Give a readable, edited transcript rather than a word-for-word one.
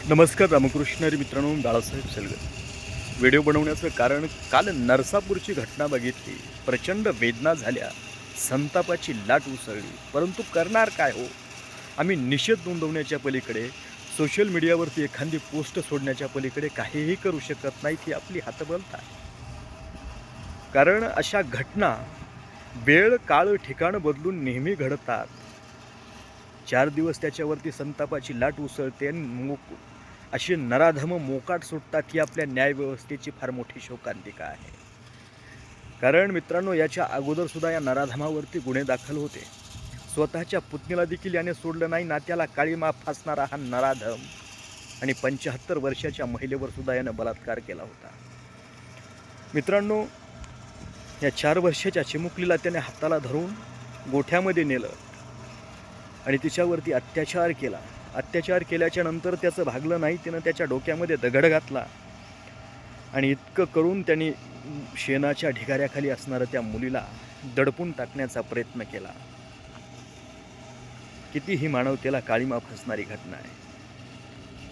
नमस्कार रामकृष्णारी मित्रांनो, बाळासाहेब सलगर. व्हिडिओ बनवण्याचं कारण काल नरसापूरची घटना बघितली. प्रचंड वेदना झाल्या, संतापाची लाट उसळली. परंतु करणार काय हो? आम्ही निषेध नोंदवण्याच्या पलीकडे, सोशल मीडियावरती एखादी पोस्ट सोडण्याच्या पलीकडे काहीही करू शकत नाहीत. ही आपली हातबलता आहे. कारण अशा घटना वेळ, काळ, ठिकाण बदलून नेहमी घडतात. 4 दिवस त्याच्यावरती संतापाची लाट उसळते आणि अशी नराधम मोकाट सुटतात. ही आपल्या न्यायव्यवस्थेची फार मोठी शोकांतिका आहे. कारण मित्रांनो, याच्या अगोदरसुद्धा या नराधमावरती गुन्हे दाखल होते. स्वतःच्या पुतणीला देखील याने सोडलं नाही. नात्याला काळीमा फासणारा हा नराधम. आणि 75 वर्षाच्या महिलेवर सुद्धा यानं बलात्कार केला होता. मित्रांनो, या 4 वर्षाच्या चिमुकलीला त्याने हाताला धरून गोठ्यामध्ये नेलं आणि तिच्यावरती अत्याचार केला. अत्याचार केल्याच्या नंतर त्याचं भागलं नाही. तिनं त्याच्या डोक्यामध्ये दगड घातला आणि इतकं करून त्यांनी शेणाच्या ढिगाऱ्याखाली असणाऱ्या त्या मुलीला दडपून टाकण्याचा प्रयत्न केला. किती ही मानवतेला काळीमा फासणारी घटना आहे.